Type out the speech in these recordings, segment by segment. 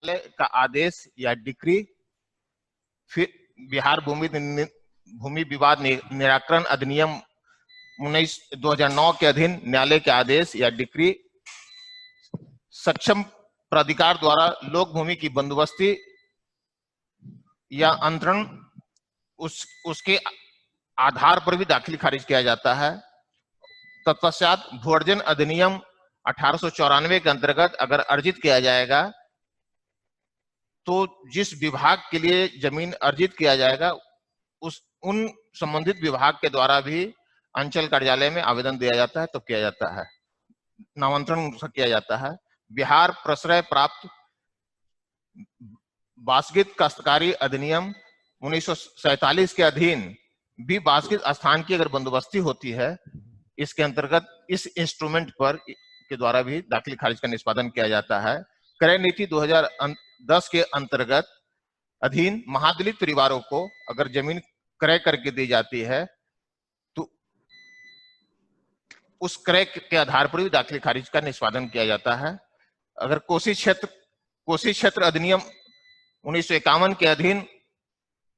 का आदेश या डिक्री, फिर बिहार भूमि विवाद निराकरण अधिनियम 2009 के अधीन न्यायालय के आदेश या डिक्री, सक्षम प्राधिकार द्वारा लोक भूमि की बंदोबस्ती या अंतरण उसके आधार पर भी दाखिल खारिज किया जाता है। तत्पश्चात भू अर्जन अधिनियम 1894 के अंतर्गत अगर अर्जित किया जाएगा तो जिस विभाग के लिए जमीन अर्जित किया जाएगा उन संबंधित विभाग के द्वारा भी अंचल कार्यालय में आवेदन दिया जाता है, तो किया जाता है, नामांतरण किया जाता है। बिहार प्रश्रय प्राप्त बासगित काश्तकारी अधिनियम 1947 के अधीन भी बासगित स्थान की अगर बंदोबस्ती होती है, इसके अंतर्गत इस इंस्ट्रूमेंट पर के द्वारा भी दाखिल खारिज का निष्पादन किया जाता है। क्रय नीति 2010 के अंतर्गत अधीन महादलित परिवारों को अगर जमीन क्रय करके दी जाती है तो उस क्रय के आधार पर भी दाखिल खारिज का निष्पादन किया जाता है। अगर कोसी क्षेत्र अधिनियम 1951 के अधीन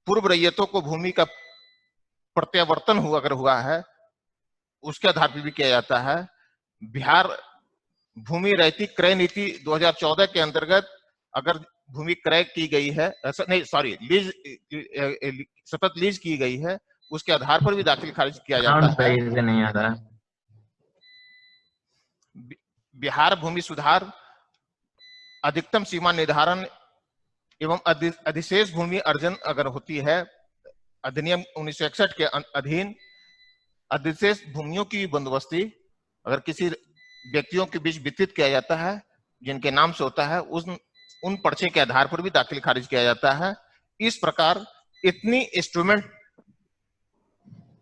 पूर्व रैयतों को भूमि का प्रत्यावर्तन हुआ है, उसके आधार पर भी किया जाता है। बिहार भूमि रैयती क्रय नीति 2014 के अंतर्गत अगर भूमि क्रय की गई है, सतत लीज की गई है, उसके आधार पर भी दाखिल खारिज किया जाता है। नहीं आता। बिहार भूमि सुधार अधिकतम सीमा निर्धारण एवं अधिशेष भूमि अर्जन अगर होती है, अधिनियम 1961 के अधीन अधिशेष भूमियों की बंदोबस्ती अगर किसी व्यक्तियों के बीच वितरित किया जाता है जिनके नाम से होता है, उन पर्चे के आधार पर भी दाखिल खारिज किया जाता है। इस प्रकार इतनी इंस्ट्रूमेंट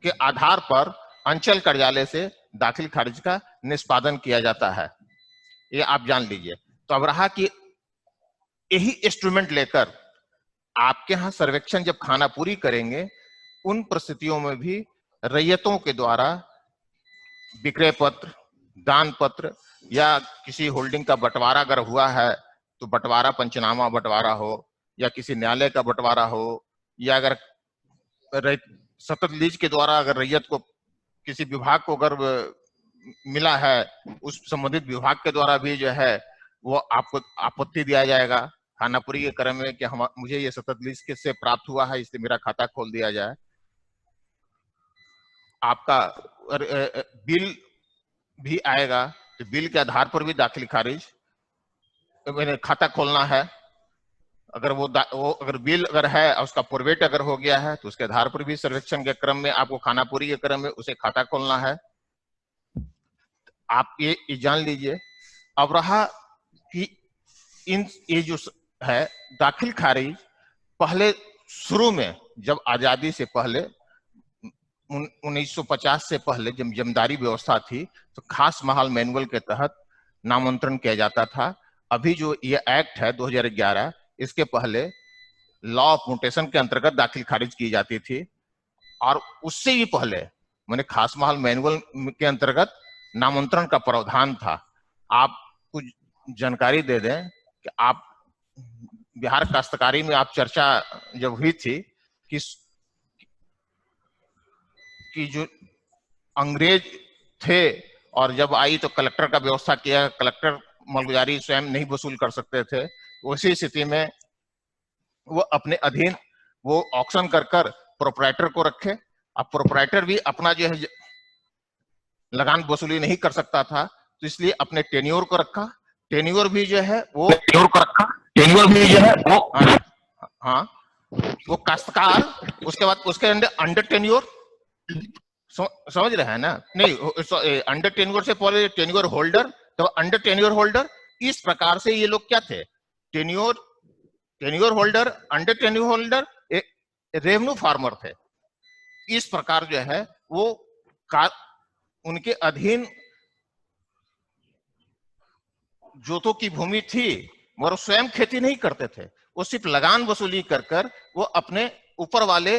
के आधार पर अंचल कार्यालय से दाखिल खारिज का निष्पादन किया जाता है, ये आप जान लीजिए। तो अब रहा कि यही इंस्ट्रूमेंट लेकर आपके यहाँ सर्वेक्षण जब खाना पूरी करेंगे, उन परिस्थितियों में भी रैयतों के द्वारा विक्रय पत्र, दान पत्र या किसी होल्डिंग का बंटवारा अगर हुआ है तो बंटवारा पंचनामा बंटवारा हो या किसी न्यायालय का बंटवारा हो, या अगर सतत लीज के द्वारा अगर रैयत को किसी विभाग को अगर मिला है, उस संबंधित विभाग के द्वारा भी जो है वो आपको आपत्ति दिया जाएगा खानापुरी के क्रम में कि मुझे ये सतत लीज किससे प्राप्त हुआ है, इसलिए मेरा खाता खोल दिया जाए। आपका बिल भी आएगा तो बिल के आधार पर भी दाखिल खारिज, मैंने खाता खोलना है, अगर वो अगर बिल अगर है और उसका प्रोवेट अगर हो गया है तो उसके आधार पर भी सर्वेक्षण के क्रम में आपको खानापुरी के क्रम में उसे खाता खोलना है। आप ये जान लीजिए। अब रहा कि ये जो है दाखिल खारिज, पहले शुरू में जब आजादी से पहले 1950 से पहले जब जमींदारी व्यवस्था थी तो खास महाल मैनुअल के तहत नामांतरण किया जाता था। अभी जो ये एक्ट है 2011, इसके पहले लॉ ऑफ म्यूटेशन के अंतर्गत दाखिल खारिज की जाती थी, और उससे भी पहले मैंने खास महाल मैनुअल के अंतर्गत नामांतरण का प्रावधान था। आप कुछ जानकारी दे दें कि आप बिहार काश्तकारी में आप चर्चा जब हुई थी कि जो अंग्रेज थे और जब आई तो कलेक्टर का व्यवस्था किया, कलेक्टर मालगुजारी स्वयं नहीं वसूल कर सकते थे, उसी स्थिति में वो अपने अधीन वो ऑक्शन कर प्रोपराइटर को रखे। अब प्रोपराइटर भी अपना जो है लगान वसूली नहीं कर सकता था, तो इसलिए अपने टेन्योर को रखा। टेन्योर भी जो है वो हाँ वो काश्तकार, उसके बाद उसके अंडर टेन्योर, समझ रहे हैं ना? नहीं, अंडर टेन्योर से पहले टेन्योर होल्डर, तो अंडर टेन्योर होल्डर। इस प्रकार से ये लोग क्या थे, tenure holder, under tenure holder, revenue farmer थे। इस प्रकार जो है वो उनके अधीन जोतों की भूमि थी, मगर स्वयं खेती नहीं करते थे, वो सिर्फ लगान वसूली कर वो अपने ऊपर वाले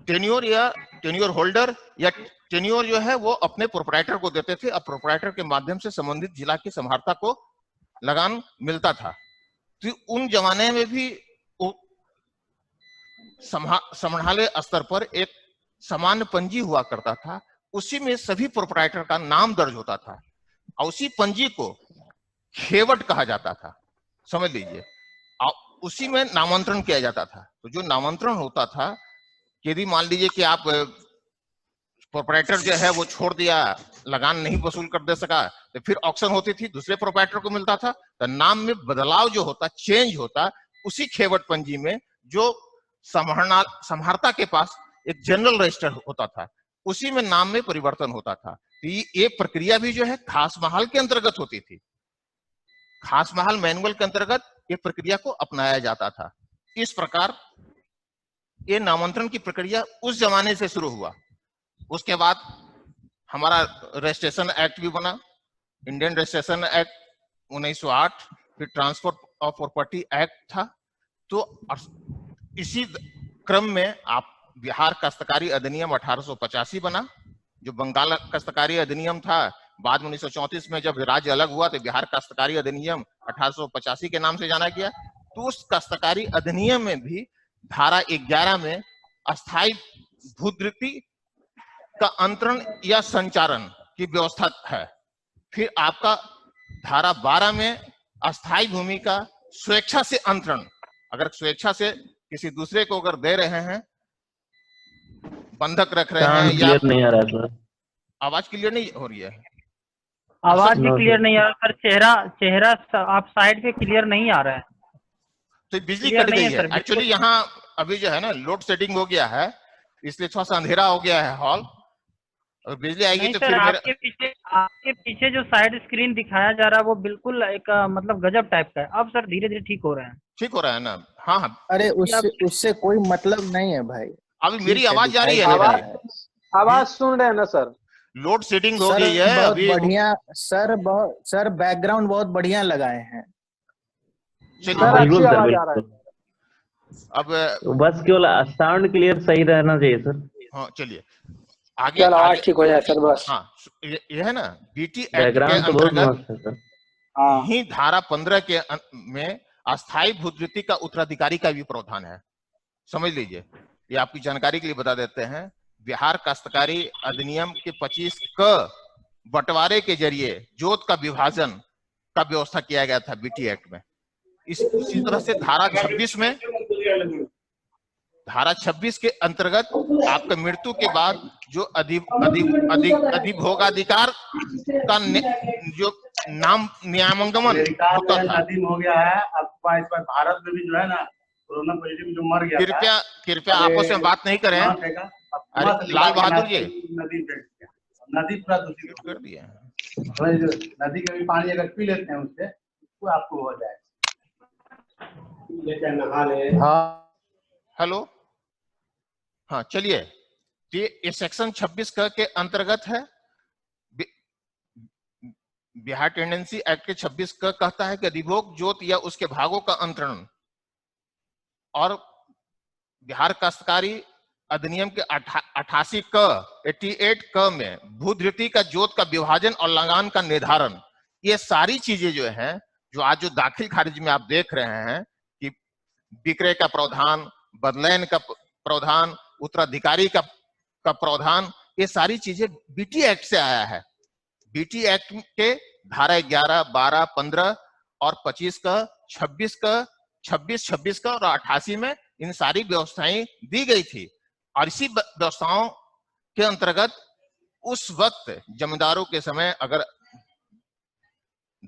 टेन्योर या टेन्योर होल्डर या टेन्योर जो है वो अपने प्रोपराइटर को देते थे। अब प्रोपराइटर के माध्यम से संबंधित जिला की समहर्ता को लगान मिलता था। तो उन जमाने में भी समाहरणालय स्तर पर एक सामान्य पंजी हुआ करता था, उसी में सभी प्रोप्राइटर का नाम दर्ज होता था और उसी पंजी को खेवट कहा जाता था, समझ लीजिए। और उसी में नामांतरण किया जाता था। तो जो नामांतरण होता था, यदि मान लीजिए कि आप प्रोप्राइटर जो है वो छोड़ दिया, लगान नहीं वसूल कर दे सका, तो फिर ऑक्शन होती थी, दूसरे प्रोप्राइटर को मिलता था। तो नाम में बदलाव जो होता, चेंज होता, उसी खेवट पंजी में जो समाहर्ता के पास एक जनरल रजिस्टर होता था, उसी में नाम में परिवर्तन होता था। तो ये प्रक्रिया भी जो है खास महाल के अंतर्गत होती थी। खास महाल मैनुअल के अंतर्गत ये प्रक्रिया को अपनाया जाता था। इस प्रकार ये नामांतरण की प्रक्रिया उस जमाने से शुरू हुआ। उसके बाद हमारा रजिस्ट्रेशन एक्ट भी बना, इंडियन रजिस्ट्रेशन एक्ट 1908, फिर ट्रांसफर ऑफ प्रॉपर्टी एक्ट था। तो इसी क्रम में आप बिहार काश्तकारी अधिनियम 1885 बना, जो बंगाल काश्तकारी अधिनियम था। बाद में 1934 में जब राज्य अलग हुआ तो बिहार काश्तकारी अधिनियम 1885 के नाम से जाना गया। तो उस काश्तकारी अधिनियम में भी धारा 11 में अस्थायी भूधृति का अंतरण या संचारण की व्यवस्था है। फिर आपका धारा 12 में अस्थायी भूमि का स्वेच्छा से अंतरण, अगर स्वेच्छा से किसी दूसरे को अगर दे रहे हैं, बंधक रख रहे हैं, या नहीं आ रहा है सर, आवाज क्लियर नहीं हो रही है, आवाज भी क्लियर नहीं आ रहा सर, चेहरा आप साइड पे क्लियर नहीं आ रहा है। तो बिजली कट गई है एक्चुअली। यहाँ अभी जो है ना लोड शेडिंग हो गया है, इसलिए थोड़ा सा अंधेरा हो गया है हॉल, और बिजली आएगी तो फिर आपके पीछे जो साइड स्क्रीन दिखाया जा रहा है वो बिल्कुल एक मतलब गजब टाइप का है। अब सर धीरे धीरे ठीक हो रहा है। ठीक हो रहा है ना? हाँ हाँ, अरे उससे कोई मतलब नहीं है भाई। अभी मेरी आवाज जा रही है? आवाज सुन रहे हैं ना सर? लोड शेडिंग हो गई है बहुत अभी। बढ़िया सर बैकग्राउंड बहुत बढ़िया लगाए हैं। सर अच्छी आवाज आ रहा है। अब बस केवल साउंड क्लियर सही रहना चाहिए सर। हाँ चलिए आगे, आवाज ठीक हो जाए सर बस। हाँ ये है ना बीटी एक्ट के अंतर्गत ही धारा 15 के में अस्थायी भूधृति का उत्तराधिकारी का भी प्रावधान है, समझ लीजिए। ये आपकी जानकारी के लिए बता देते हैं। बिहार काश्तकारी अधिनियम के 25 क बंटवारे के जरिए जोत का विभाजन का व्यवस्था किया गया था बीटी एक्ट में। इसी तरह से धारा 26 में, धारा 26 के अंतर्गत आपका मृत्यु के बाद जो अधिभोगाधिकार का जो नाम नियमांगमन होता था, हो गया है। अब इस पर भारत में भी जो है ना कोरोना पॉजिटिव जो मर गया, कृपया आपस में बात नहीं करें। अरे लाल बहादुर जी, नदी पूरा दूषित कर दिया है। नदी का भी पानी अगर पी लेते हैं उससे तो आपको हो जाएगा। हाँ हेलो, हाँ चलिए। ये सेक्शन 26 के अंतर्गत है। बिहार टेंडेंसी एक्ट के 26 कहता है कि अधिभोग जोत या उसके भागों का अंतरण, और बिहार काश्तकारी अधिनियम के 88 में भूधृति का जोत का विभाजन और लगान का निर्धारण। ये सारी चीजें जो हैं, जो आज जो दाखिल खारिज में आप देख रहे हैं कि विक्रय का प्रावधान, बदलैन का प्रावधान, उत्तराधिकारी का प्रावधान, ये सारी चीजें बीटी एक्ट से आया है। बीटी एक्ट के धारा 11, 12, 15 और 25 का, 26 का, 26 का और 88 में इन सारी व्यवस्थाएं दी गई थी। और इसी व्यवस्थाओं के अंतर्गत उस वक्त जमींदारों के समय अगर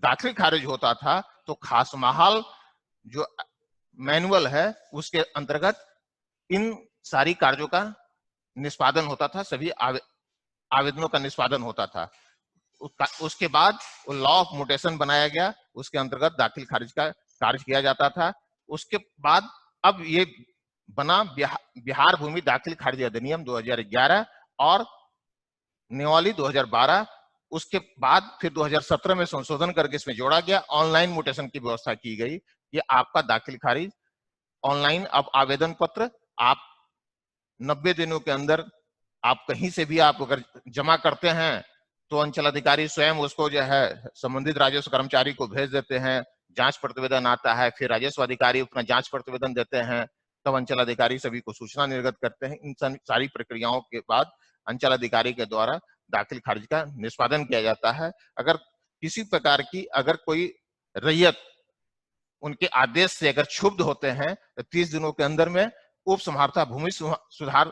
दाखिल खारिज होता था तो खास महाल जो मैनुअल है उसके अंतर्गत इन सारी कार्यों का निष्पादन होता था, सभी आवेदनों का निष्पादन होता था। उसके बाद वो लॉ ऑफ म्यूटेशन बनाया गया, उसके अंतर्गत दाखिल खारिज का कार्य किया जाता था। उसके बाद अब ये बना बिहार भूमि दाखिल खारिज अधिनियम 2011 और नियमावली 2012। उसके बाद फिर 2017 में संशोधन करके इसमें जोड़ा गया, ऑनलाइन म्यूटेशन की व्यवस्था की गई। ये आपका दाखिल खारिज ऑनलाइन, अब आवेदन पत्र आप 90 दिनों के अंदर आप कहीं से भी आप अगर जमा करते हैं तो अंचल अधिकारी स्वयं उसको जो है संबंधित राजस्व कर्मचारी को भेज देते हैं। जांच प्रतिवेदन आता है, फिर राजस्व अधिकारी अपना जांच प्रतिवेदन देते हैं, तब अंचल अधिकारी सभी को सूचना निर्गत करते हैं। इन सारी प्रक्रियाओं के बाद अंचल अधिकारी के द्वारा दाखिल खारिज का निष्पादन किया जाता है। अगर किसी प्रकार की अगर कोई रैयत उनके आदेश से अगर क्षुब्ध होते हैं तो 30 दिनों के अंदर में उप समहर्ता भूमि सुधार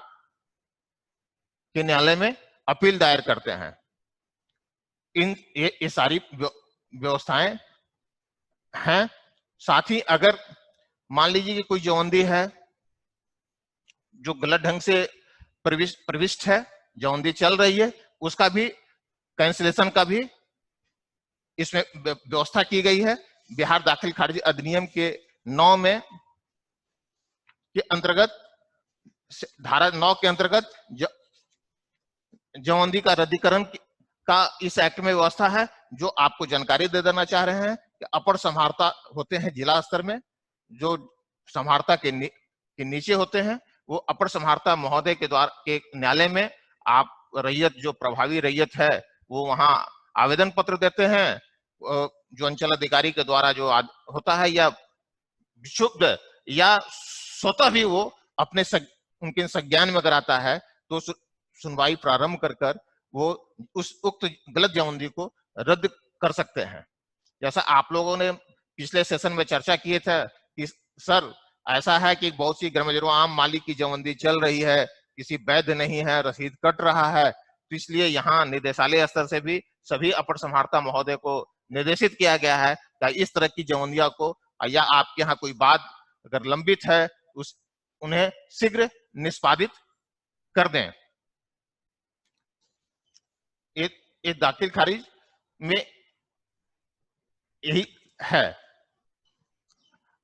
के न्यायालय में अपील दायर करते हैं। ये सारी व्यवस्थाएं हैं। साथ ही अगर मान लीजिए कि कोई जवंदी है जो गलत ढंग से प्रविष्ट है, जवंदी चल रही है, उसका भी कैंसिलेशन का भी इसमें व्यवस्था की गई है। बिहार दाखिल खारिज अधिनियम के 9 में के अंतर्गत, धारा 9 के अंतर्गत जवंदी का रद्दीकरण का इस एक्ट में व्यवस्था है। जो आपको जानकारी दे देना चाह रहे हैं कि अपर समहर्ता होते हैं जिला स्तर में, जो समहर्ता के नीचे होते हैं, वो अपर समहर्ता महोदय के द्वारा के न्यायालय में आप रैयत, जो प्रभावी रैयत है, वो वहां आवेदन पत्र देते हैं। जो अंचल अधिकारी के द्वारा जो होता है, या विशुद्ध या स्वतः भी वो अपने उनके संज्ञान में अगर आता है तो सुनवाई प्रारंभ कर वो उस उक्त गलत जवंदी को रद्द कर सकते हैं। जैसा आप लोगों ने पिछले सेशन में चर्चा किए थे कि सर ऐसा है कि बहुत सी ग्रामीणों आम मालिक की जवंदी चल रही है, किसी वैध नहीं है, रसीद कट रहा है, तो इसलिए यहाँ निदेशालय स्तर से भी सभी अपर समहर्ता महोदय को निर्देशित किया गया है कि इस तरह की जवंदियों को, या आपके यहाँ कोई बात अगर लंबित है, उन्हें शीघ्र निष्पादित कर दें। एक दाखिल खारिज में यही है।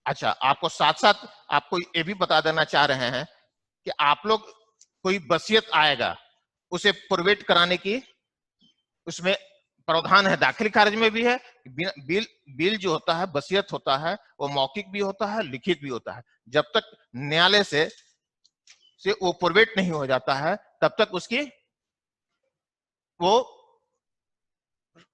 अच्छा, आपको साथ साथ आपको ये भी बता देना चाह रहे हैं कि आप लोग कोई वसीयत आएगा उसे प्रोवेट कराने की उसमें प्रावधान है, दाखिल खारिज में भी है। बिल जो होता है, वसीयत होता है, वो मौखिक भी होता है, लिखित भी होता है। जब तक न्यायालय से वो प्रोवेट नहीं हो जाता है तब तक उसकी वो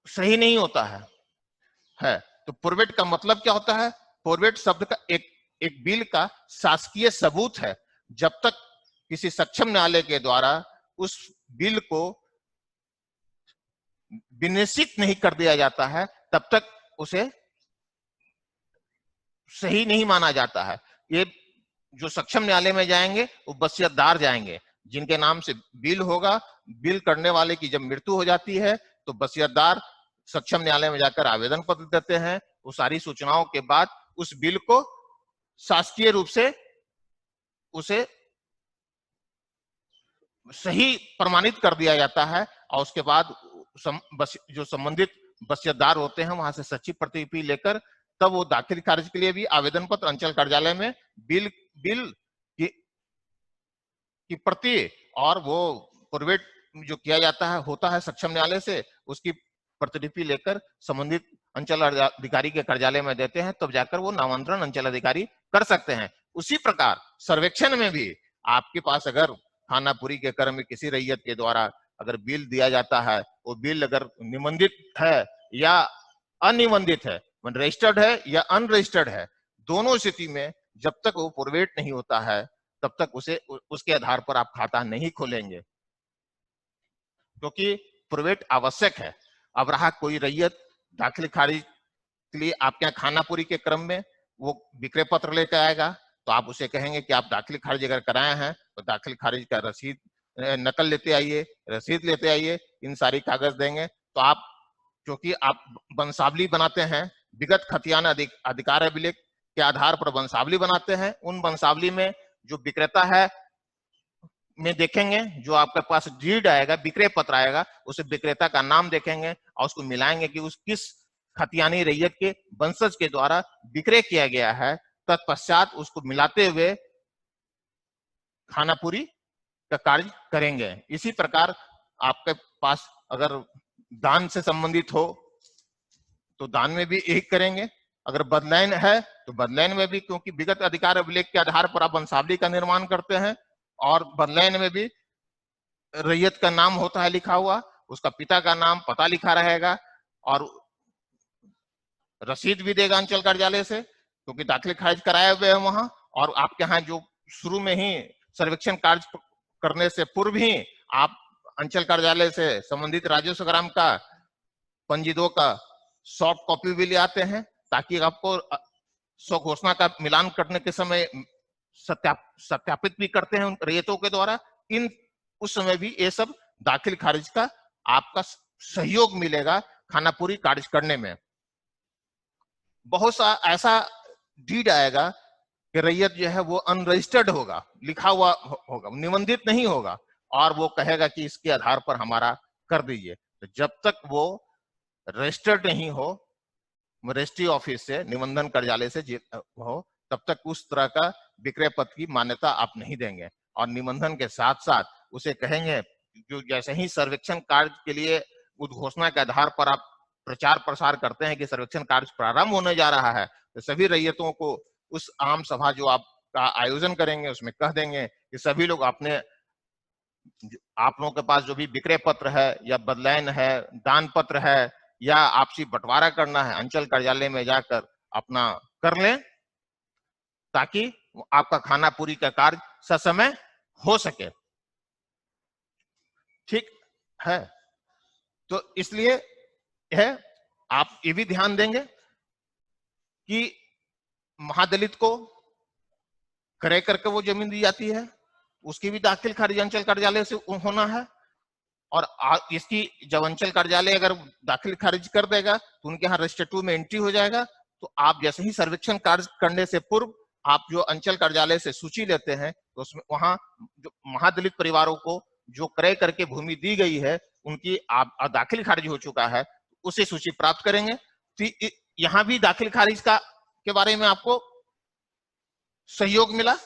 सही नहीं होता है। तो प्रोवेट का मतलब क्या होता है? प्रोवेट शब्द का एक बिल का शासकीय सबूत है। जब तक किसी सक्षम न्यायालय के द्वारा उस बिल को विनिश्चित नहीं कर दिया जाता है तब तक उसे सही नहीं माना जाता है। ये जो सक्षम न्यायालय में जाएंगे वो वसीयतदार जाएंगे, जिनके नाम से बिल होगा। बिल करने वाले की जब मृत्यु हो जाती है तो वसीयतदार सक्षम न्यायालय में जाकर आवेदन पत्र देते हैं। वो सारी सूचनाओं के बाद उस बिल को शासकीय रूप से उसे सही प्रमाणित कर दिया जाता है, और उसके बाद जो संबंधित वसीयतदार होते हैं वहां से सच्ची प्रतिलिपि लेकर तब वो दाखिल खारिज के लिए भी आवेदन पत्र अंचल कार्यालय में बिल की प्रति और वो प्रोवेट जो किया जाता है होता है सक्षम न्यायालय से, उसकी प्रतिलिपि लेकर संबंधित अंचल अधिकारी के कार्यालय में देते हैं, तब जाकर वो नामांतरण अंचल अधिकारी कर सकते हैं। उसी प्रकार सर्वेक्षण में भी आपके पास अगर खानापुरी के क्रम में किसी रैयत के द्वारा अगर बिल दिया जाता है, वो बिल अगर निबंधित है या अनिबंधित है, रजिस्टर्ड है या अनरजिस्टर्ड है, दोनों स्थिति में जब तक वो प्रोवेट नहीं होता है तब तक उसके आधार पर आप खाता नहीं खोलेंगे, क्योंकि प्रोवेट आवश्यक है। अब रहा कोई रैयत दाखिल खारिज के लिए आपके यहाँ खानापुरी के क्रम में वो विक्रय पत्र लेकर आएगा, तो आप उसे कहेंगे कि आप दाखिल खारिज अगर कराए हैं तो दाखिल खारिज का रसीद नकल लेते आइए, रसीद लेते आइए, इन सारी कागज देंगे। तो आप क्योंकि आप वंशावली बनाते हैं, विगत खतियाना अधिकार अभिलेख के आधार पर वंशावली बनाते हैं, उन वंशावली में जो विक्रेता है में देखेंगे, जो आपके पास डीड आएगा, विक्रय पत्र आएगा, उसे विक्रेता का नाम देखेंगे और उसको मिलाएंगे कि उस किस खतियानी रैयत के वंशज के द्वारा विक्रय किया गया है। तत्पश्चात उसको मिलाते हुए खानापुरी का कार्य करेंगे। इसी प्रकार आपके पास अगर दान से संबंधित हो तो दान में भी यही करेंगे, अगर बदलैन है तो बदलैन में भी, क्योंकि विगत अधिकार अभिलेख के आधार पर आप वंशावली का निर्माण करते हैं, और बदलैन में भी रैयत का नाम होता है लिखा हुआ, उसका पिता का नाम पता लिखा रहेगा, और रसीद भी देगा अंचल कार्यालय से, क्योंकि दाखिल खारिज कराए हुए हैं वहां। और आपके यहाँ जो शुरू में ही सर्वेक्षण कार्य करने से पूर्व ही आप अंचल कार्यालय से संबंधित राजस्व ग्राम का पंजी 2 का सॉफ्ट कॉपी भी ले आते हैं, ताकि आपको स्वघोषणा का मिलान करने के समय सत्यापित भी करते हैं उन रैयतों के द्वारा। उस समय भी ये सब दाखिल खारिज का आपका सहयोग मिलेगा खानापुरी कार्य करने में। बहुत सा ऐसा डीड आएगा कि रैयत जो है वो अनरजिस्टर्ड होगा, लिखा हुआ होगा, निबंधित नहीं होगा, और वो कहेगा कि इसके आधार पर हमारा कर दीजिए। तो जब तक वो रजिस्टर्ड नहीं हो रजिस्ट्री ऑफिस से, निबंधन कार्यालय से हो, तब तक उस तरह का विक्रय पत्र की मान्यता आप नहीं देंगे। और निबंधन के साथ साथ उसे कहेंगे जो जैसे ही सर्वेक्षण कार्य के लिए उद्घोषणा के आधार पर आप प्रचार प्रसार करते हैं कि सर्वेक्षण कार्य प्रारंभ होने जा रहा है, तो सभी रैयतों को उस आम सभा जो आपका आयोजन करेंगे उसमें कह देंगे कि सभी लोग अपने, आप लोगों के पास जो भी विक्रय पत्र है या बदलैन है, दान पत्र है या आपसी बंटवारा करना है, अंचल कार्यालय में जाकर अपना कर लें, ताकि आपका खानापुरी का कार्य ससमय हो सके। ठीक है, तो इसलिए है आप ये भी ध्यान देंगे कि महादलित को क्रय करके वो जमीन दी जाती है, उसकी भी दाखिल खारिज अंचल कार्यालय से होना है। और इसकी जब अंचल कार्यालय अगर दाखिल खारिज कर देगा तो उनके यहाँ रजिस्टर 2 में एंट्री हो जाएगा। तो आप जैसे ही सर्वेक्षण कार्य करने से पूर्व आप जो अंचल कार्यालय से सूची लेते हैं, तो उसमें वहां जो महादलित परिवारों को जो क्रय करके भूमि दी गई है उनकी आप दाखिल खारिज हो चुका है, उसे सूची प्राप्त करेंगे। तो यहाँ भी दाखिल खारिज का के बारे में आपको सहयोग मिला।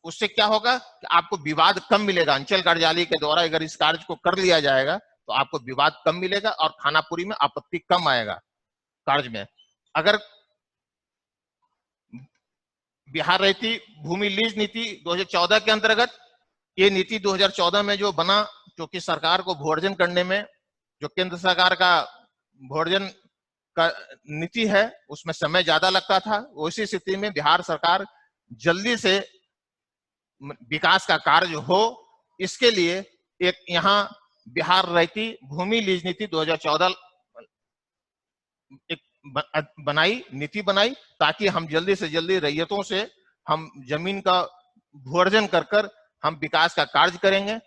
उससे क्या होगा कि आपको विवाद कम मिलेगा। अंचल कार्यालय के द्वारा अगर इस कार्य को कर लिया जाएगा तो आपको विवाद कम मिलेगा और खानापुरी में आपत्ति कम आएगा कार्य में। अगर बिहार रैयती भूमि लीज नीति 2014 के अंतर्गत, ये नीति 2014 में जो बना, क्योंकि सरकार को भूअर्जन करने में जो केंद्र सरकार का भूअर्जन का नीति है उसमें समय ज्यादा लगता था। उसी स्थिति में बिहार सरकार जल्दी से विकास का कार्य हो, इसके लिए एक यहाँ बिहार रैयती भूमि लीज नीति 2014 एक नीति बनाई, ताकि हम जल्दी से जल्दी रैयतों से हम जमीन का भूअर्जन कर हम विकास का कार्य करेंगे।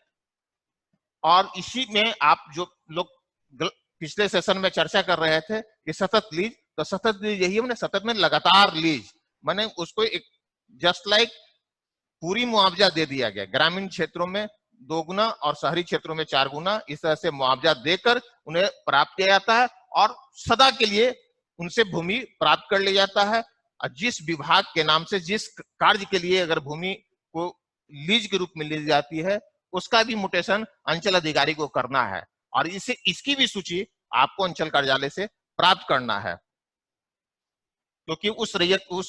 और इसी में आप जो लोग पिछले सेशन में चर्चा कर रहे थे कि सतत लीज, तो सतत लीज यही है, सतत में लगातार लीज, मैंने उसको एक जस्ट लाइक पूरी मुआवजा दे दिया गया। ग्रामीण क्षेत्रों में 2 गुना और शहरी क्षेत्रों में 4 गुना, इस तरह से मुआवजा देकर उन्हें प्राप्त किया जाता है और सदा के लिए उनसे भूमि प्राप्त कर लिया जाता है। और जिस विभाग के नाम से जिस कार्य के लिए अगर भूमि को लीज के रूप में ली जाती है उसका भी म्यूटेशन अंचल अधिकारी को करना है, और इसकी भी सूची आपको अंचल कार्यालय से प्राप्त करना है, क्योंकि उस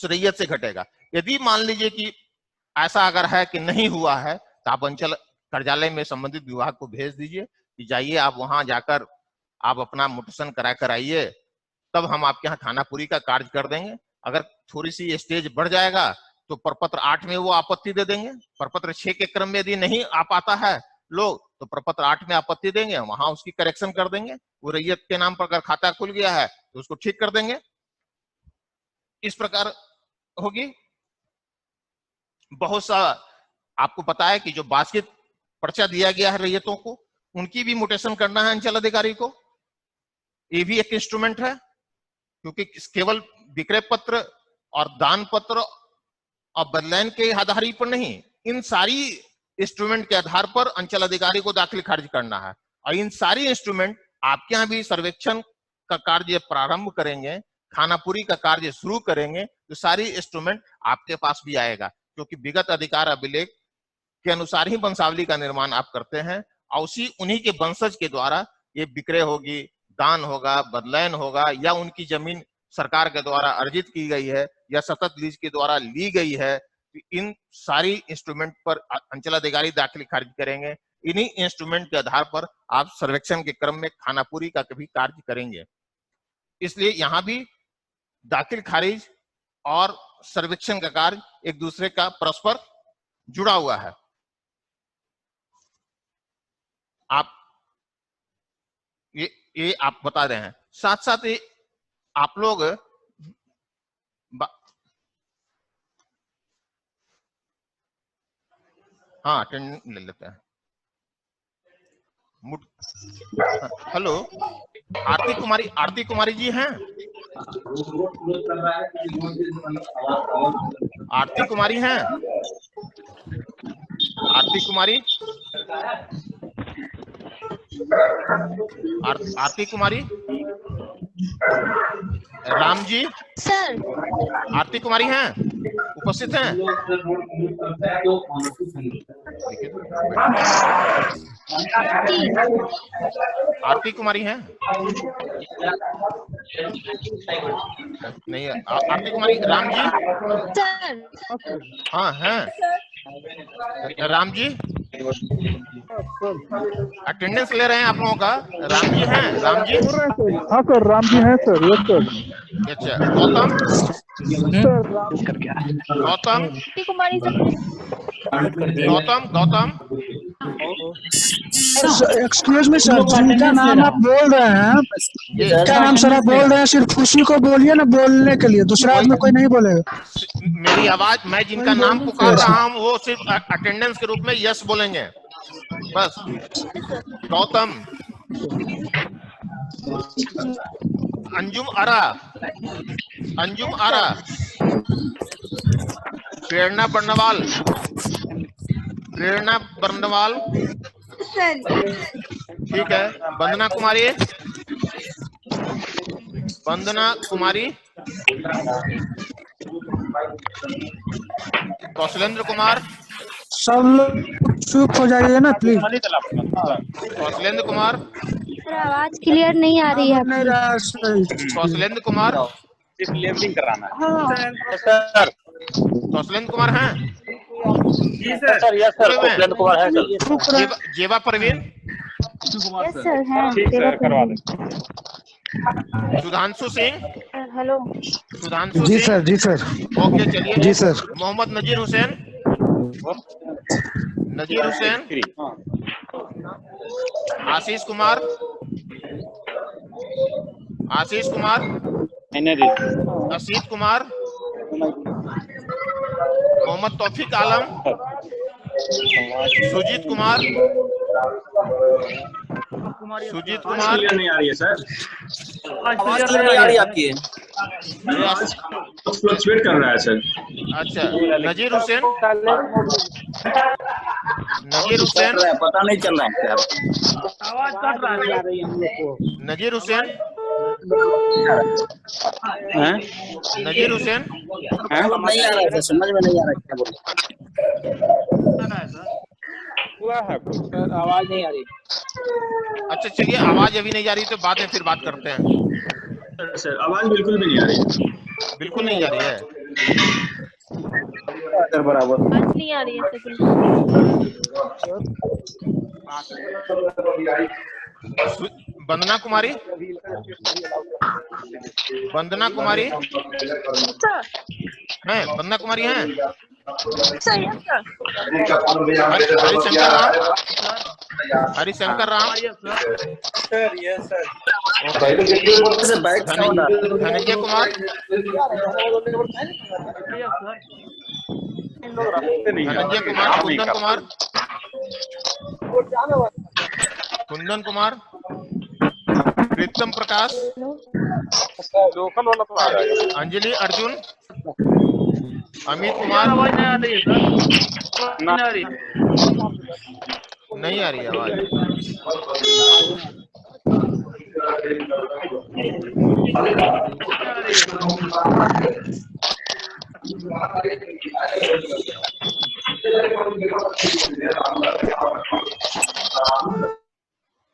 रैयत से घटेगा। यदि मान लीजिए कि ऐसा अगर है कि नहीं हुआ है तो आप अंचल कार्यालय में संबंधित विभाग को भेज दीजिए कि जाइए आप वहां जाकर आप अपना म्यूटेशन करा कर आइए, तब हम आपके यहाँ खानापुरी का कार्य कर देंगे। अगर थोड़ी सी स्टेज बढ़ जाएगा तो प्रपत्र 8 में वो आपत्ति दे देंगे। प्रपत्र 6 के क्रम में यदि नहीं आ पाता है लोग तो प्रपत्र 8 में आपत्ति देंगे, वहां उसकी करेक्शन कर देंगे। वो रैयत के नाम पर अगर खाता खुल गया है तो उसको ठीक कर देंगे। इस प्रकार होगी। बहुत सा आपको पता है कि जो बास्केट पर्चा दिया गया है रैयतों को, उनकी भी म्यूटेशन करना है अंचल अधिकारी को। ये भी एक इंस्ट्रूमेंट है, क्योंकि केवल विक्रय पत्र और दान पत्र और बदलैन के आधार पर नहीं, इन सारी इंस्ट्रूमेंट के आधार पर अंचल अधिकारी को दाखिल खारिज करना है। और इन सारी इंस्ट्रूमेंट आपके यहाँ भी सर्वेक्षण का कार्य प्रारंभ करेंगे, खानापुरी का कार्य शुरू करेंगे, तो सारी इंस्ट्रूमेंट आपके पास भी आएगा, क्योंकि विगत अधिकार अभिलेख के अनुसार ही वंशावली का निर्माण आप करते हैं और उन्हीं के वंशज के द्वारा ये विक्रय होगी, दान होगा, बदलैन होगा, या उनकी जमीन सरकार के द्वारा अर्जित की गई है या सतत लीज के द्वारा ली गई है। इन सारी इंस्ट्रूमेंट पर अंचल अधिकारी दाखिल खारिज करेंगे। इन्हीं इंस्ट्रूमेंट के आधार पर आप सर्वेक्षण के क्रम में खानापुरी का कभी कार्य करेंगे। इसलिए यहाँ भी दाखिल खारिज और सर्वेक्षण का कार्य एक दूसरे का परस्पर जुड़ा हुआ है। आप ये आप बता रहे हैं। साथ साथ ये आप लोग हाँ अटेंडेंस ले लेते हैं। हेलो, आरती कुमारी जी हैं? आरती कुमारी हैं? आरती कुमारी, आरती कुमारी, राम जी सर, आरती कुमारी हैं? उपस्थित हैं? आरती कुमारी हैं? नहीं है आरती कुमारी। राम जी? सर, हाँ हैं। राम जी अटेंडेंस ले रहे हैं आप लोगों का। राम जी हैं? राम जी? हाँ सर, राम जी हैं सर। Yes sir. अच्छा, Gautam? Gautam? Kumari sir. Gautam? Excuse me sir, जिनका नाम आप बोल रहे हैं, क्या नाम सर आप बोल रहे हैं? सिर्फ खुशी को बोलिए ना बोलने के लिए, दूसरा आदमी कोई नहीं बोलेगा। मेरी आवाज, मैं जिनका नाम पुकार रहा हूँ वो सिर्फ अटेंडेंस के रूप में यस बोलेंगे बस। गौतम, अंजुम आरा, प्रेरणा बर्नवाल, ठीक है। वंदना कुमारी, कौशलेंद्र कुमार। सब लोग चुप हो जाइए ना प्लीज। कौशलेंद्र कुमार, सर आवाज क्लियर नहीं आ रही है आपकी। कौशलेंद्र कुमार, सर कौशलेंद्र कुमार हैं? Sir yes sir Kaushlendra Kumar है सर। जेवा परवीन, यस सर हैं। ठीक सर, करवा दें। सुधांशु सिंह, हेलो। सुधांशु जी सिंह, सर, जी सर, ओके चलिए। जी सर। मोहम्मद नजीर हुसैन, आशीष कुमार, असीत कुमार, मोहम्मद तौफीक आलम, सुजीत कुमार, नहीं आ रही है सर, आवाज नहीं आ रही आपकी। फ्लक्चुएट कर रहा है सर। अच्छा, नजीर हुसैन, पता नहीं चल रहा है क्या। आवाज कट रहा है। नजीर हुसैन, नहीं आ रहा है, समझ में नहीं आ रहा है क्या बोल। सर आवाज नहीं आ रही। अच्छा चलिए, आवाज अभी नहीं जा रही तो बाद में फिर बात करते हैं। सर आवाज बिल्कुल भी नहीं आ रही, बिल्कुल नहीं जा रही है बराबर आवाज नहीं आ रही है सर। वंदना कुमारी, हैं? वंदना कुमारी हैं? हरिशंकर राम, धनंजय कुमार, कुंदन कुमार, प्रीतम प्रकाश, लोकल वाला तो आ जाएगा। अंजलि अर्जुन, अमित कुमार। आवाज नहीं आ रही है सर, नहीं आ रही है आवाज।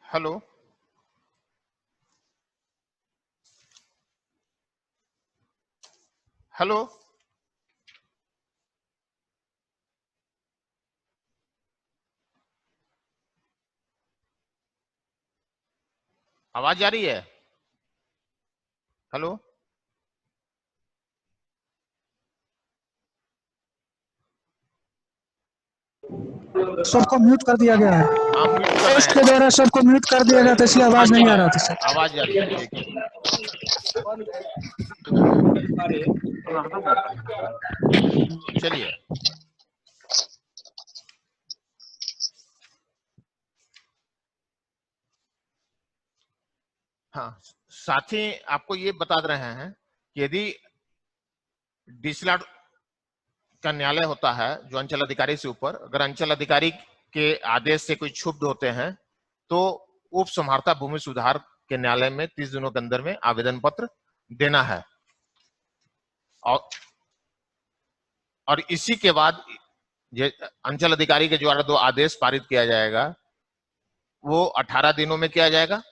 हेलो, हेलो, आवाज आ रही है? हेलो, सबको म्यूट कर दिया गया है। हाँ, म्यूट कर रहे इसके हैं। द्वारा सबको म्यूट कर दिया गया था, इसलिए आवाज नहीं आ रहा था सर। आवाज आ रही है, ठीक है। चलिए, हाँ, साथ ही आपको ये बता रहे हैं कि यदि डीसीएलआर का न्यायालय होता है जो अंचल अधिकारी से ऊपर, अगर अंचल अधिकारी के आदेश से कोई क्षुब्ध होते हैं तो उप समहर्ता भूमि सुधार के न्यायालय में 30 दिनों के अंदर में आवेदन पत्र देना है। और इसी के बाद ये अंचल अधिकारी के द्वारा 2 आदेश पारित किया जाएगा, वो 18 दिनों में किया जाएगा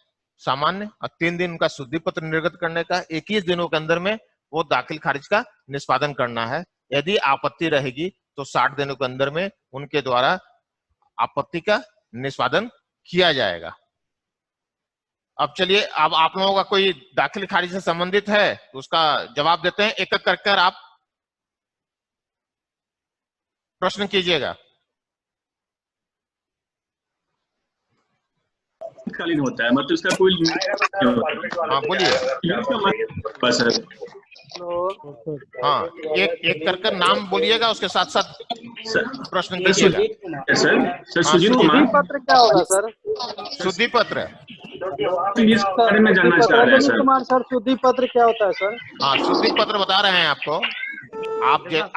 सामान्य, और 3 दिन उनका शुद्धि पत्र निर्गत करने का, 21 दिनों के अंदर में वो दाखिल खारिज का निष्पादन करना है। यदि आपत्ति रहेगी तो 60 दिनों के अंदर में उनके द्वारा आपत्ति का निष्पादन किया जाएगा। अब चलिए, अब आप लोगों का कोई दाखिल खारिज से संबंधित है तो उसका जवाब देते हैं, एक एक कर आप प्रश्न कीजिएगा। कालीन होता है, मतलब इसका कोई हाँ बोलिए। हाँ, एक कर नाम बोलिएगा, उसके साथ साथ प्रश्न कीजिएगा। सर सुजीत कुमार। पत्र क्या होगा सर? शुद्धि पत्र इस बारे में जानना चाह रहे हैं सर। कुमार सर, शुद्धि पत्र क्या होता है सर? हाँ, शुद्धि पत्र बता रहे हैं आपको।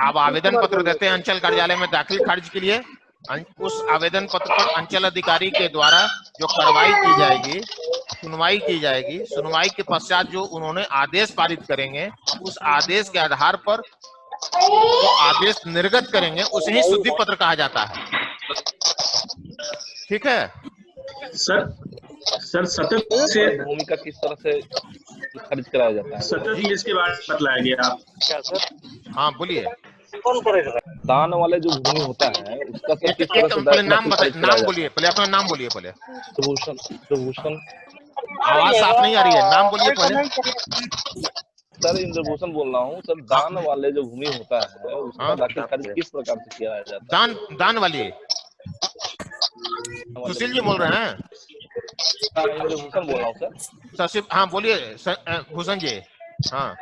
आप आवेदन पत्र देते हैं अंचल कार्यालय में दाखिल खारिज के लिए, उस आवेदन पत्र पर अंचल अधिकारी के द्वारा जो कार्रवाई की जाएगी, सुनवाई की जाएगी, सुनवाई के पश्चात जो उन्होंने आदेश पारित करेंगे, उस आदेश के आधार पर जो आदेश निर्गत करेंगे उसे ही शुद्धि पत्र कहा जाता है। ठीक है सर सतत से भूमि का किस तरह से खारिज कराया जाता है? सतत इसके बारे में बतलाया गया आप। क्या सर? हाँ बोलिए। कौन करेगा? दान वाले जो भूमि होता है उसका सर किस तरह से पहले नाम बोलिए, पहले अपना नाम बोलिए। पहले इंद्रभूषण। आवाज साफ नहीं आ रही है, नाम बोलिए पहले। सर इंद्रभूषण बोल रहा हूँ सर। दान वाले जो भूमि होता है उसका दाखिल खारिज किस प्रकार से किया जाता है? दान वाली सुशील जी बोल रहे हैं? इंद्रभूषण बोल रहा हूँ सर। हाँ बोलिए भूषण जी। हाँ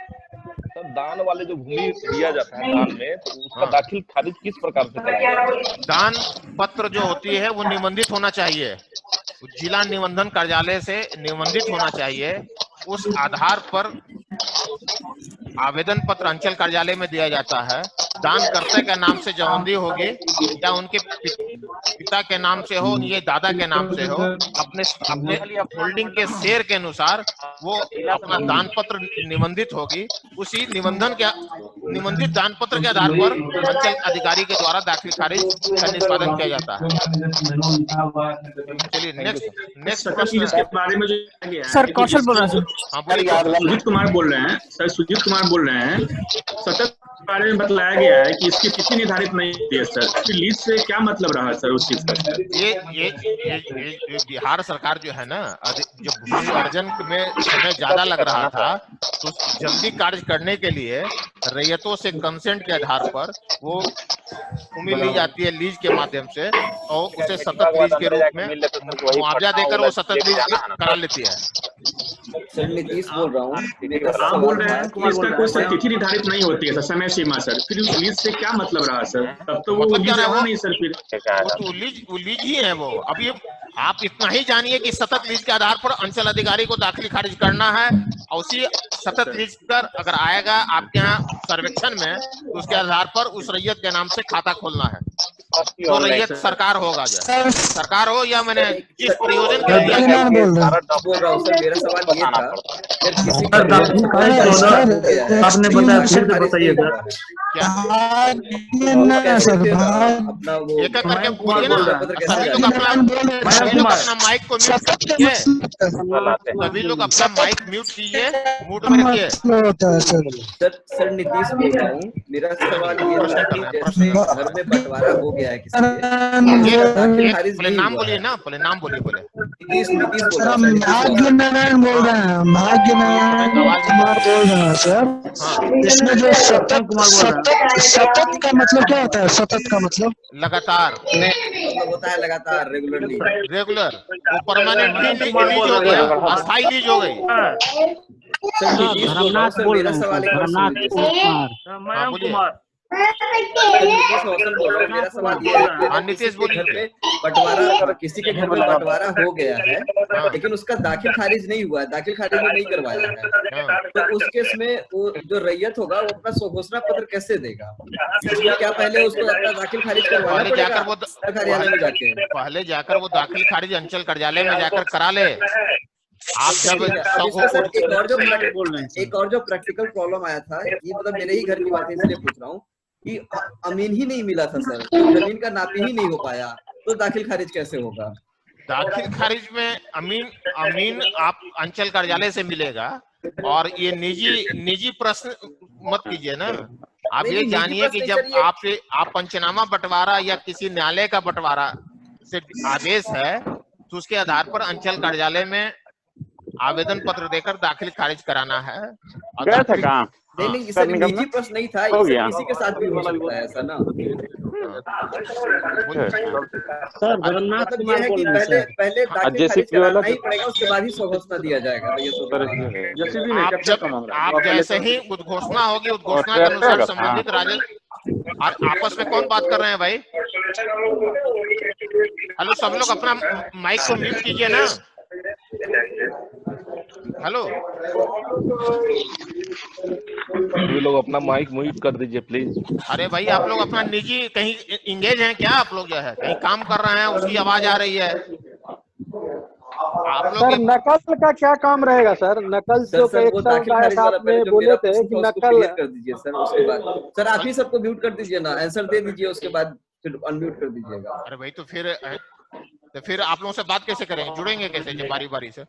सर, दान वाले जो भूमि दिया जाता है दान में, तो उसका दाखिल खारिज किस प्रकार से कराया जाता है? दान पत्र जो होती है वो निबंधित होना चाहिए, जिला निबंधन कार्यालय से निबंधित होना चाहिए। उस आधार पर आवेदन पत्र अंचल कार्यालय में दिया जाता है। दानकर्ता के नाम से जवंदी होगी या उनके पिता के नाम से हो, ये दादा के नाम से हो, अपने होल्डिंग के शेयर के अनुसार वो अपना दान पत्र निबंधित होगी। उसी निबंधित दान पत्र के आधार पर अंचल अधिकारी के द्वारा दाखिल खारिज का निष्पादन किया जाता है। चलिए नेक्स्ट प्रश्न इसके बारे में जो सर कौशल बोल रहे हैं। हाँ बोलिए। सुजीत कुमार बोल रहे हैं सर। सुजीत कुमार बोल रहे हैं, सतत बारे में बतलाया गया है कि इसकी तिथि निर्धारित नहीं होती है सर। फिर लीज से क्या मतलब रहा सर उस चीज का? ये बिहार सरकार जो है ना, जब भूमि अर्जन में समय ज्यादा लग रहा था तो जल्दी कार्य करने के लिए रैयतों से कंसेंट के आधार पर वो भूमि ली जाती है लीज के माध्यम से, और उसे सतत लीज के रूप में मुआवजा देकर वो सतत लीज करा लेती है। सर नीतीश बोल रहा हूँ। आप बोल रहे हैं कि इसका कोई तिथि निर्धारित नहीं होती है सर, समय सीमा सर। फिर उस लीज से क्या मतलब रहा सर? तब तो वो लीज रहा नहीं सर। फिर वो लीज ही है वो। अभी आप इतना ही जानिए कि सतत लीज के आधार पर अंचल अधिकारी को दाखिल खारिज करना है, और उसी सतत लीज पर अगर आएगा आपके यहाँ सर्वेक्षण में तो उसके आधार पर उस रैयत के नाम से खाता खोलना है। तो रैयत सरकार होगा, सरकार हो या मैंने जिस प्रयोजन के लिए बोल रहा हूँ सर। मेरा सवाल ये था, आपने बताया फिर से बताइए क्या एक एक करके बोलिए ना। सभी लोग अपना माइक को म्यूट कीजिए। सभी लोग अपना माइक म्यूट कीजिए, म्यूट में रखिए। सर नीतीश बोल रहा हूँ। मेरा सवाल ये था कि जैसे घर में बंटवारा हो गया है किसी पहले नाम बोलिए ना, पहले नाम बोलिए। पहले नीतीश बोल रहा है। भाग्य नारायण बोल रहे हैं, भाग्य नारायण कुमार बोल रहे हैं सर। इसमें जो सतत का मतलब क्या होता है? सतत का मतलब लगातार। मतलब होता है लगातार रेगुलरली। रेगुलर वो परमानेंट लीज हो गया, अस्थायी लीज हो गई। सर नीतीश बोल रहा हूँ सर, मेरा सवाल एक बार सुन लीजिए सर। नीतीश रोशन बोल रहा हूँ, मेरा सवाल ये है नीतीश घर पे बंटवारा, किसी के घर में बंटवारा हो गया है लेकिन उसका दाखिल खारिज नहीं हुआ है, दाखिल खारिज नहीं करवाया है, तो उस केस में वो जो रैयत होगा वो अपना स्वघोषणा पत्र कैसे देगा? इसमें क्या पहले उसको अपना दाखिल खारिज करवाना पड़ेगा कार्यालय में जाके? पहले जाकर वो दाखिल खारिज अंचल कार्यालय में जाकर करा ले। आप जब एक और जो प्रैक्टिकल प्रॉब्लम आया था, ये मतलब मेरे ही घर की बात है इसलिए पूछ रहा हूँ कि अमीन ही नहीं मिला था सर, तो जमीन का नापी ही नहीं हो पाया, तो दाखिल खारिज कैसे होगा? दाखिल खारिज में अमीन आप अंचल कार्यालय से मिलेगा। और ये निजी प्रश्न मत कीजिए ना। आप ये जानिए कि जब आप पंचनामा बंटवारा या किसी न्यायालय का बंटवारा से आदेश है तो उसके आधार पर अंचल कार्यालय में आवेदन पत्र देकर दाखिल खारिज कराना है। गया था कहाँ? नहीं सर, निजी प्रश्न नहीं था, किसी के साथ भी हो सकता है ऐसा ना। सर जगन्नाथ कुमार बोल रहे हैं सर। पहले दाखिल खारिज कराना ही पड़ेगा, उसके बाद ही स्वघोषणा दिया जाएगा। आप जैसे ही उद्घोषणा होगी, उद्घोषणा के अनुसार संबंधित राजस्व आपस में कौन बात कर रहे हैं भाई? हेलो, सब लोग अपना माइक को म्यूट कीजिए ना। हेलो, ये लोग अपना माइक म्यूट कर दीजिए प्लीज। अरे भाई, आप लोग अपना निजी कहीं इंगेज हैं क्या? आप लोग जो है कहीं काम कर रहे हैं, उसकी आवाज आ रही है। आप लोग सर नकल का क्या काम रहेगा सर? नकल जो आपने बोले थे कि नकल कर दीजिए सर, उसके बाद सर आप ही सबको म्यूट कर दीजिए ना, आंसर दे दीजिए, उसके बाद फिर अनम्यूट कर दीजिएगा। अरे भाई, तो फिर आप लोगों से बात कैसे करेंगे? जुड़ेंगे कैसे जब बारी बारी से?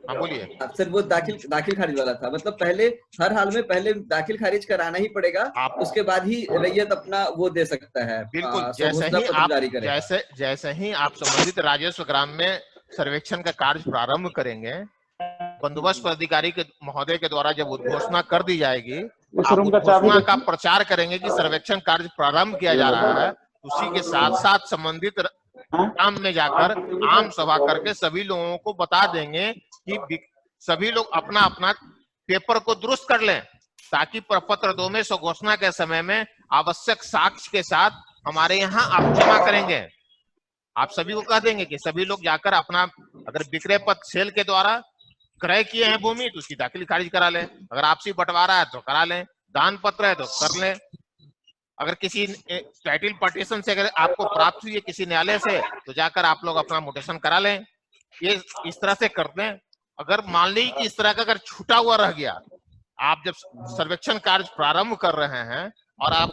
हाँ बोलिए सर। वो दाखिल खारिज वाला था, मतलब पहले हर हाल में पहले दाखिल खारिज कराना ही पड़ेगा, उसके बाद ही रैयत अपना वो दे सकता है। बिल्कुल, जैसे ही आप संबंधित राजस्व ग्राम में सर्वेक्षण का कार्य प्रारंभ करेंगे, बंदोबस्त अधिकारी के महोदय के द्वारा जब उद्घोषणा कर दी जाएगी, उद्घोषणा का प्रचार करेंगे कि सर्वेक्षण कार्य प्रारंभ किया जा रहा है। उसी के साथ साथ संबंधित ग्राम में जाकर आम सभा करके सभी लोगों को बता देंगे कि सभी लोग अपना अपना पेपर को दुरुस्त कर लें, ताकि प्रपत्र 2 में स्वघोषणा के समय में आवश्यक साक्ष्य के साथ हमारे यहाँ आप जमा करेंगे। आप सभी को कह देंगे कि सभी लोग जाकर अपना, अगर विक्रय पत्र सेल के द्वारा क्रय किए हैं भूमि तो उसकी दाखिल खारिज करा लें, अगर आपसी बंटवारा है तो करा लें, दान पत्र है तो कर लें, अगर किसी टाइटल पार्टीशन से अगर आपको प्राप्त हुई है किसी न्यायालय से तो जाकर आप लोग अपना म्यूटेशन करा लें। ये इस तरह से करते हैं। अगर मान लीजिए कि इस तरह का अगर छूटा हुआ रह गया, आप जब सर्वेक्षण कार्य प्रारंभ कर रहे हैं और आप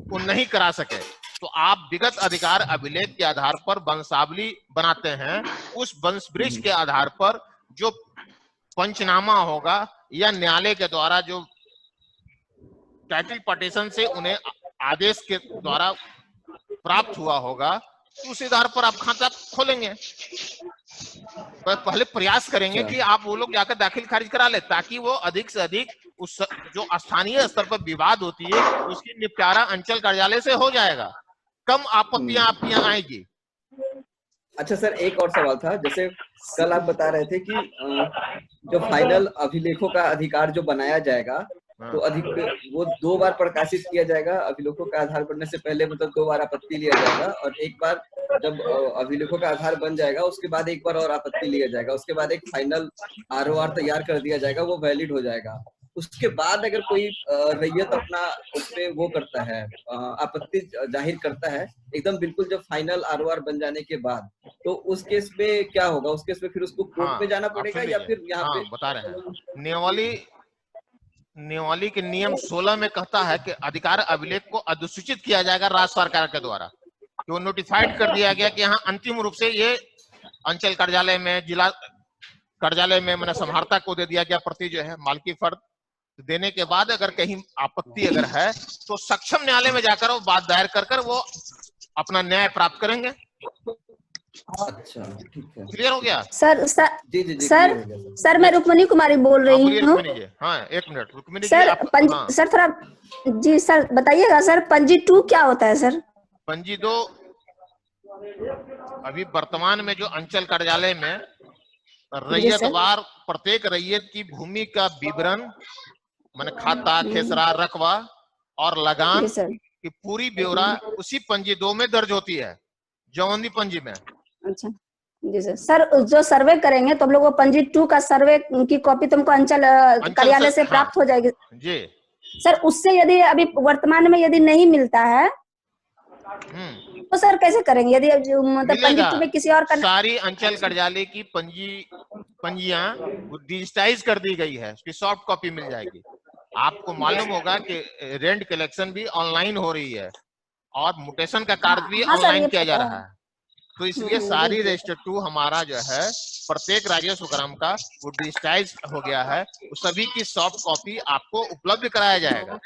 वो नहीं करा सके, तो आप विगत अधिकार अभिलेख के आधार पर वंशावली बनाते हैं। उस वंश वृक्ष के आधार पर जो पंचनामा होगा या न्यायालय के द्वारा जो टाइटल पार्टीशन से उन्हें आदेश के द्वारा प्राप्त हुआ होगा, उस आधार पर आप खाता खोलेंगे। पहले प्रयास करेंगे कि आप वो लोग जाकर दाखिल खारिज करा ले, ताकि वो अधिक से अधिक उस जो स्थानीय स्तर पर विवाद होती है उसकी निपटारा अंचल कार्यालय से हो जाएगा, कम आपत्तियां आपकी यहाँ आएगी। अच्छा सर, एक और सवाल था, जैसे कल आप बता रहे थे कि जो फाइनल अभिलेखों का अधिकार जो बनाया जाएगा तो वो 2 बार प्रकाशित किया जाएगा। अभिलेखों का आधार बनने से पहले मतलब 2 बार आपत्ति लिया जाएगा, और एक बार जब अभिलेखों का आधार बन जाएगा उसके बाद एक बार और आपत्ति लिया जाएगा, उसके बाद एक फाइनल ROR तैयार कर दिया जाएगा, वो वैलिड हो जाएगा। उसके बाद अगर कोई रैयत अपना उसपे वो करता है, आपत्ति जाहिर करता है एकदम बिल्कुल जब फाइनल ROR बन जाने के बाद, तो उस केस में क्या होगा? उस केस में फिर उसको कोर्ट में जाना पड़ेगा या फिर यहाँ पे? बता रहे हैं, न्यायालय के नियम 16 में कहता है कि अधिकार अभिलेख को अधिसूचित किया जाएगा राज्य सरकार के द्वारा, तो नोटिफाइड कर दिया गया कि यहाँ अंतिम रूप से ये अंचल कार्यालय में, जिला कार्यालय में मैंने संहारता को दे दिया गया प्रति जो है मालकी फर्द देने के बाद अगर कहीं आपत्ति अगर है तो सक्षम न्यायालय में जाकर वो बात दायर कर वो अपना न्याय प्राप्त करेंगे। अच्छा, ठीक है, क्लियर हो गया सर? सर मैं रुक्मिणी कुमारी बोल रही हूँ। हाँ, 1 मिनट रुक्मिणी सर। हाँ। सर थोड़ा जी सर बताइएगा सर, पंजी 2 क्या होता है सर? पंजी 2 अभी वर्तमान में जो अंचल कार्यालय में रैयतवार प्रत्येक रैयत की भूमि का विवरण, माने खाता, खेसरा, रकबा और लगान की पूरी ब्यौरा उसी पंजी 2 में दर्ज होती है, जौहरी पंजी में। अच्छा जी सर। सर जो सर्वे करेंगे तो हम लोग वो पंजी 2 का सर्वे की कॉपी तुमको अंचल कार्यालय से प्राप्त हो जाएगी जी सर। उससे यदि अभी वर्तमान में यदि नहीं मिलता है तो सर कैसे करेंगे? यदि मतलब पंजी 2 में किसी और का सारी अंचल कार्यालय की पंजियां डिजिटाइज कर दी गई है, उसकी सॉफ्ट कॉपी मिल जाएगी। आपको मालूम होगा कि रेंट कलेक्शन भी ऑनलाइन हो रही है और म्यूटेशन का कार्य भी ऑनलाइन किया जा रहा है। तो इसलिए सारी रजिस्टर 2 हमारा जो है प्रत्येक राजस्व ग्राम का वो डिजिटाइज हो गया है, सभी की सॉफ्ट कॉपी आपको उपलब्ध कराया जाएगा।